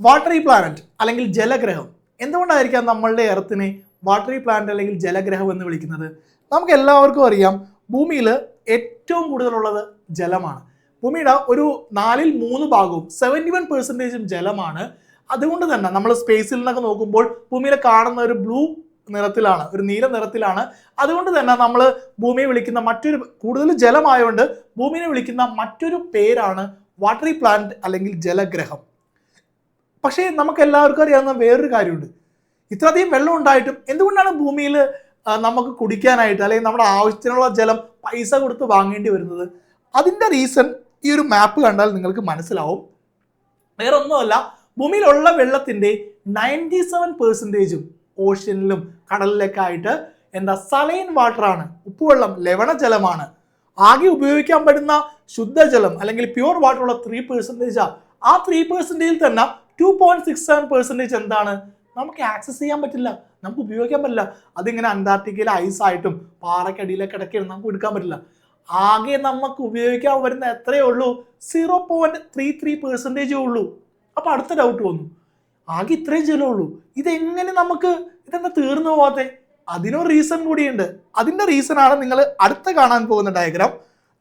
Watery planet അല്ലെങ്കിൽ ജലഗ്രഹം. എന്തുകൊണ്ടായിരിക്കാം നമ്മളുടെ എർത്തിനെ വാട്ടറി പ്ലാനറ്റ് അല്ലെങ്കിൽ ജലഗ്രഹം എന്ന് വിളിക്കുന്നത്? നമുക്ക് എല്ലാവർക്കും അറിയാം, ഭൂമിയിൽ ഏറ്റവും കൂടുതലുള്ളത് ജലമാണ്. ഭൂമിയുടെ ഒരു 4/3 ഭാഗവും 71% ജലമാണ്. അതുകൊണ്ട് തന്നെ നമ്മൾ സ്പേസിൽ നിന്നൊക്കെ നോക്കുമ്പോൾ ഭൂമിയിൽ കാണുന്ന ഒരു ബ്ലൂ നിറത്തിലാണ്, ഒരു നീല നിറത്തിലാണ്. അതുകൊണ്ട് തന്നെ നമ്മൾ ഭൂമിയെ വിളിക്കുന്ന മറ്റൊരു, കൂടുതൽ ജലമായതുകൊണ്ട് ഭൂമിയെ വിളിക്കുന്ന മറ്റൊരു പേരാണ് വാട്ടറി പ്ലാനറ്റ് അല്ലെങ്കിൽ ജലഗ്രഹം. പക്ഷേ നമുക്ക് എല്ലാവർക്കും അറിയാവുന്ന വേറൊരു കാര്യമുണ്ട്. ഇത്രയധികം വെള്ളം ഉണ്ടായിട്ടും എന്തുകൊണ്ടാണ് ഭൂമിയിൽ നമുക്ക് കുടിക്കാനായിട്ട് അല്ലെങ്കിൽ നമ്മുടെ ആവശ്യത്തിനുള്ള ജലം പൈസ കൊടുത്ത് വാങ്ങേണ്ടി വരുന്നത്? അതിൻ്റെ റീസൺ ഈ ഒരു മാപ്പ് കണ്ടാൽ നിങ്ങൾക്ക് മനസ്സിലാവും. വേറെ ഒന്നുമല്ല, ഭൂമിയിലുള്ള വെള്ളത്തിൻ്റെ 97% ഓഷ്യനിലും കടലിലൊക്കെ ആയിട്ട് സലൈൻ വാട്ടറാണ്, ഉപ്പുവെള്ളം, ലവണജലമാണ്. ആകെ ഉപയോഗിക്കാൻ പറ്റുന്ന ശുദ്ധജലം അല്ലെങ്കിൽ പ്യുവർ വാട്ടറുള്ള 3%. ആ 3%ൽ തന്നെ 2.67% എന്താണ്, നമുക്ക് ആക്സസ് ചെയ്യാൻ പറ്റില്ല, നമുക്ക് ഉപയോഗിക്കാൻ പറ്റില്ല. അതിങ്ങനെ അന്റാർട്ടിക്കയിലെ ഐസായിട്ടും പാറക്കടിയിലൊക്കെ കിടക്കുകയാണ്, നമുക്ക് എടുക്കാൻ പറ്റില്ല. ആകെ നമുക്ക് ഉപയോഗിക്കാൻ വരുന്ന എത്രയേ ഉള്ളൂ? 0.33% ഉള്ളൂ. അപ്പോൾ അടുത്ത ഡൗട്ട് വന്നു, ആകെ ഇത്രയും ജലമുള്ളൂ, ഇതെങ്ങനെ നമുക്ക് ഇതെന്താ തീർന്നു പോകാതെ? അതിനൊരു റീസൺ കൂടിയുണ്ട്. അതിൻ്റെ റീസണാണ് നിങ്ങൾ അടുത്ത കാണാൻ പോകുന്ന ഡയഗ്രാം.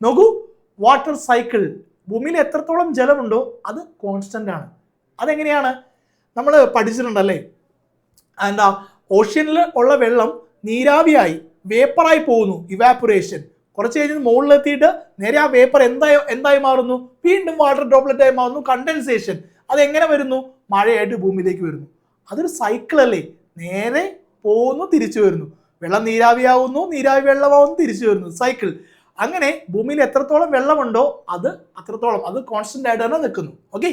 നോക്കൂ, വാട്ടർ സൈക്കിൾ. ഭൂമിയിൽ എത്രത്തോളം ജലമുണ്ടോ അത് കോൺസ്റ്റന്റ് ആണ്. അതെങ്ങനെയാണ്? നമ്മൾ പഠിച്ചിട്ടുണ്ടല്ലേ, ഓഷ്യനിൽ ഉള്ള വെള്ളം നീരാവിയായി വേപ്പറായി പോകുന്നു, ഇവാപ്പറേഷൻ. കുറച്ച് കഴിഞ്ഞ് മുകളിലെത്തിയിട്ട് നേരെ ആ വേപ്പർ എന്തായി മാറുന്നു? വീണ്ടും വാട്ടർ ഡ്രോപ്ലെറ്റ് ആയി മാറുന്നു, കണ്ടൻസേഷൻ. അതെങ്ങനെ വരുന്നു? മഴയായിട്ട് ഭൂമിയിലേക്ക് വരുന്നു. അതൊരു സൈക്കിൾ അല്ലേ? നേരെ പോകുന്നു, തിരിച്ചു വരുന്നു. വെള്ളം നീരാവിയാവുന്നു, നീരാവി വെള്ളമാവുന്നു, തിരിച്ചു വരുന്നു, സൈക്കിൾ. അങ്ങനെ ഭൂമിയിൽ എത്രത്തോളം വെള്ളമുണ്ടോ അത് അത്രത്തോളം, അത് കോൺസ്റ്റന്റ് ആയിട്ട് തന്നെ നിൽക്കുന്നു. ഓക്കെ.